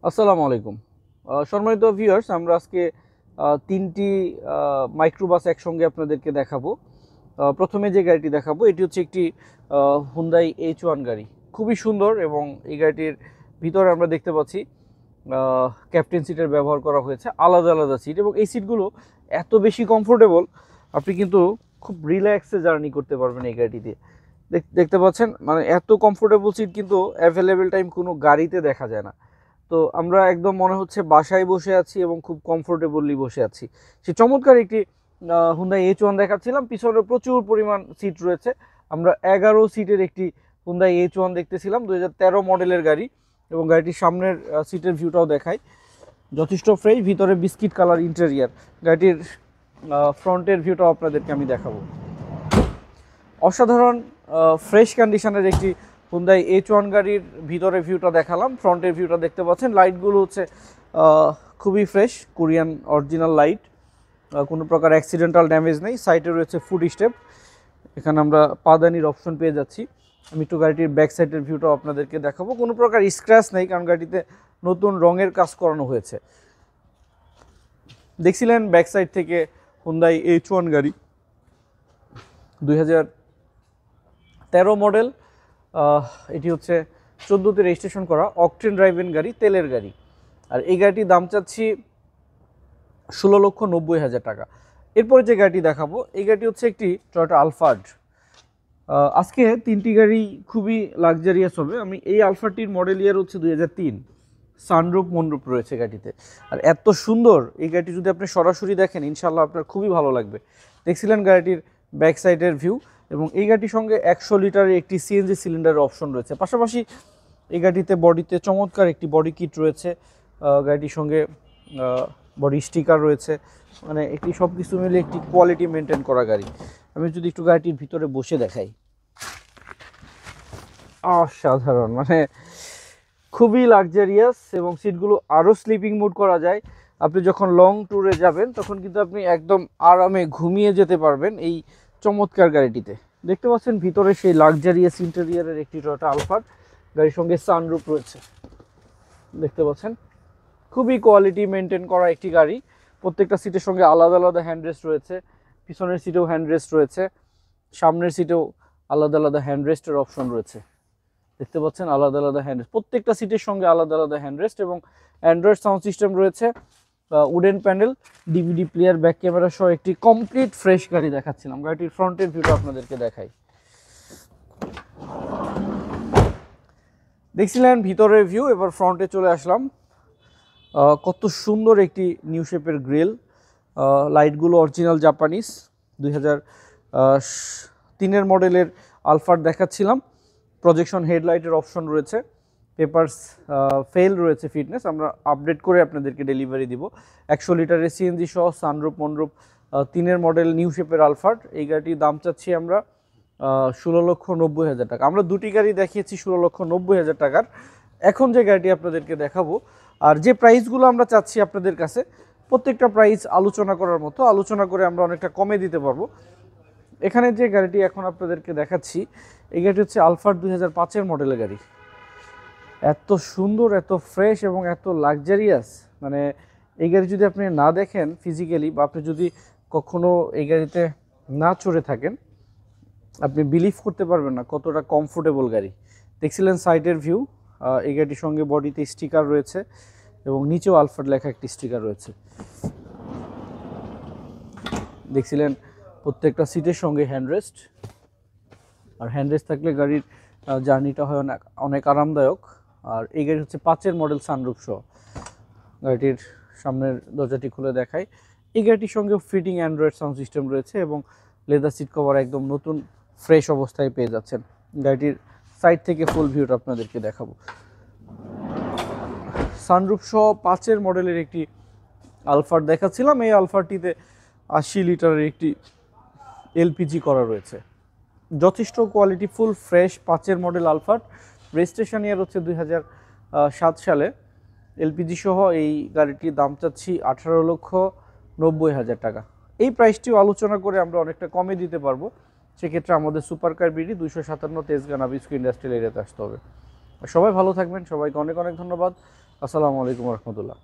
আসসালামু আলাইকুম। সম্মানিত ভিউয়ার্স, আমরা আজকে তিনটি মাইক্রোবাস একসঙ্গে আপনাদেরকে দেখাবো। প্রথমে যে গাড়িটি দেখাবো এটি হচ্ছে একটি হুন্দাই H1 গাড়ি। খুবই সুন্দর এবং এই গাড়িটির ভিতরে আমরা দেখতে পাচ্ছি ক্যাপ্টেন সিটের ব্যবহার করা হয়েছে, আলাদা আলাদা সিট, এবং এই সিটগুলো এত বেশি কমফোর্টেবল, আপনি কিন্তু খুব রিল্যাক্সে জার্নি করতে পারবেন এই গাড়িটিতে। দেখতে পাচ্ছেন, মানে এত কমফোর্টেবল সিট কিন্তু অ্যাভেলেবেল টাইম কোনো গাড়িতে দেখা যায় না। তো আমরা একদম মনে হচ্ছে বাসায় বসে আছি এবং খুব কমফোর্টেবলি বসে আছি। সে চমৎকার একটি হুন্ডাই H1 দেখাচ্ছিলাম। পিছনে প্রচুর পরিমাণ সিট রয়েছে। আমরা 11 সিটের একটি হুন্ডাই H1 দেখতেছিলাম, 2013 মডেলের গাড়ি, এবং গাড়িটির সামনের সিটের ভিউটাও দেখাই। যথেষ্ট ফ্রেশ, ভিতরে বিস্কিট কালার ইন্টেরিয়ার। গাড়িটির ফ্রন্টের ভিউটাও আপনাদেরকে আমি দেখাবো। অসাধারণ ফ্রেশ কন্ডিশনের একটি হুন্ডাই H1 গাড়ির ভিতরে ভিউটা দেখালাম। ফ্রন্টের ভিউটা দেখতে পাচ্ছেন, লাইটগুলো হচ্ছে খুবই ফ্রেশ, কোরিয়ান অরিজিনাল লাইট, কোনো প্রকার অ্যাক্সিডেন্টাল ড্যামেজ নেই। সাইডে রয়েছে ফুড স্টেপ, এখানে আমরা পাদানির অপশন পেয়ে যাচ্ছি। আমি একটু গাড়িটির ব্যাক সাইডের ভিউটাও আপনাদেরকে দেখাবো। কোনো প্রকার স্ক্র্যাচ নেই, কারণ গাড়িতে নতুন রঙের কাজ করানো হয়েছে। দেখছিলেন ব্যাক সাইড থেকে হুন্ডাই H1 গাড়ি, 2013 মডেল। এটি হচ্ছে 14তে রেজিস্ট্রেশন করা অকটেন ড্রাইভেন গাড়ি, তেলের গাড়ি। আর এই গাড়িটির দাম চাচ্ছি 16,90,000 টাকা। এরপরে যে গাড়িটি দেখাবো, এই গাড়িটি হচ্ছে একটি টয়োটা আলফার্ড। আজকে তিনটি গাড়ি খুবই লাক্সারিয়াস হবে। আমি এই আলফাটির মডেল ইয়ার হচ্ছে 2003। সানরুফ মনরুফ রয়েছে গাড়িতে, আর এত সুন্দর এই গাড়িটি যদি আপনি সরাসরি দেখেন ইনশাল্লাহ আপনার খুবই ভালো লাগবে। দেখছিলেন গাড়িটির ব্যাক সাইডের ভিউ, এবং এই গাড়িটির সঙ্গে 100 লিটারের একটি সিএনজি সিলিন্ডারের অপশন রয়েছে। পাশাপাশি এই গাড়িতে বডিতে চমৎকার একটি বডি কিট রয়েছে, গাড়িটির সঙ্গে বডি স্টিকার রয়েছে, মানে একটি সব কিছু মিলে একটি কোয়ালিটি মেনটেন করা গাড়ি। আমি যদি একটু গাড়িটির ভিতরে বসে দেখাই, অসাধারণ, মানে খুবই লাক্সারিয়াস, এবং সিটগুলো আরও স্লিপিং মোড করা যায়। আপনি যখন লং ট্যুরে যাবেন তখন কিন্তু আপনি একদম আরামে ঘুমিয়ে যেতে পারবেন এই চমৎকার গাড়িটিতে। দেখতে পাচ্ছেন ভিতরে সেই লাক্সারিয়াস ইন্টেরিয়ারের একটি টয়োটা আলফার্ড। গাড়ির সঙ্গে সানরুফ রয়েছে, দেখতে পাচ্ছেন খুবই কোয়ালিটি মেনটেন করা একটি গাড়ি। প্রত্যেকটা সিটের সঙ্গে আলাদা আলাদা হ্যান্ডরেস্ট রয়েছে, পিছনের সিটেও হ্যান্ডরেস্ট রয়েছে, সামনের সিটেও আলাদা আলাদা হ্যান্ডরেস্টের অপশন রয়েছে। দেখতে পাচ্ছেন আলাদা আলাদা হ্যান্ডরেস্ট, প্রত্যেকটা সিটের সঙ্গে আলাদা আলাদা হ্যান্ডরেস্ট, এবং অ্যান্ড্রয়েড সাউন্ড সিস্টেম রয়েছে, wooden panel, DVD player, back camera সহ একটি কমপ্লিট ফ্রেশ গাড়ি দেখাচ্ছিলাম। গাড়িটির ফ্রন্টের ভিউটা আপনাদেরকে দেখাই। দেখছিলেন ভিতরের ভিউ, এবার ফ্রন্টে চলে আসলাম। কত সুন্দর একটি নিউ শেপের গ্রিল, লাইটগুলো অরিজিনাল জাপানিজ। 2003 মডেলের আলফার্ড দেখাচ্ছিলাম। প্রজেকশন হেডলাইটের অপশন রয়েছে, পেপারস ফেল রয়েছে, ফিটনেস আমরা আপডেট করে আপনাদেরকে ডেলিভারি দিব। 100 লিটারের সিএনজি সহ সানরুফ মনরুফ 3 মডেল নিউ শেপের আলফার্ড। এই গাড়িটির দাম চাচ্ছি আমরা 16,90,000 টাকা। আমরা দুটি গাড়ি দেখিয়েছি 16,90,000 টাকার। এখন যে গাড়িটি আপনাদেরকে দেখাবো, আর যে প্রাইসগুলো আমরা চাচ্ছি আপনাদের কাছে, প্রত্যেকটা প্রাইস আলোচনা করার মতো, আলোচনা করে আমরা অনেকটা কমে দিতে পারবো। এখানে যে গাড়িটি এখন আপনাদেরকে দেখাচ্ছি, এই গাড়িটি হচ্ছে আলফার্ড 2005 মডেলের গাড়ি। এত সুন্দর, এত ফ্রেশ এবং এত লাক্সারিয়াস, মানে এই গাড়ি যদি আপনি না দেখেন ফিজিক্যালি, বা আপনি যদি কখনো এই গাড়িতে না চড়ে থাকেন, আপনি বিলিভ করতে পারবেন না কতটা কমফোর্টেবল গাড়ি। দেখছিলেন সাইডের ভিউ, এই গাড়িটির সঙ্গে বডিতে স্টিকার রয়েছে, এবং নিচেও আলফার্ড লেখা একটি স্টিকার রয়েছে। দেখছিলেন প্রত্যেকটা সিটের সঙ্গে হ্যান্ডরেস্ট, আর হ্যান্ডরেস্ট থাকলে গাড়ির জার্নিটা হয় অনেক আরামদায়ক। আর এই গাড়ি হচ্ছে 5 মডেল সানরুফ সহ। গাড়িটির সামনের দরজাটি খুলে দেখাই। এই গাড়িটির সঙ্গে ফিটিং অ্যান্ড্রয়েড সাউন্ড সিস্টেম রয়েছে, এবং লেদার সিট কভার একদম নতুন ফ্রেশ অবস্থায় পেয়ে যাচ্ছেন। গাড়িটির সাইড থেকে ফুল ভিউটা আপনাদেরকে দেখাবো। সানরুফ সহ 5 মডেলের একটি আলফার্ড দেখাচ্ছিলাম। এই আলফারটিতে 80 লিটারের একটি এলপিজি করা রয়েছে, যথেষ্ট quality full fresh 5 model Alphard. Registration ইয়ার হচ্ছে 2007 সালে। এলপিজি সহ এই গাড়িটির দাম চাচ্ছি 18,90,000 টাকা। এই প্রাইসটিও আলোচনা করে আমরা অনেকটা কমে দিতে পারবো। সেক্ষেত্রে আমাদের super car BD 257 Tejgaon Nabisco industrial এরিয়াতে আসতে হবে। সবাই ভালো থাকবেন, সবাইকে অনেক অনেক ধন্যবাদ। আসসালামু আলাইকুম রহমতুল্লাহ।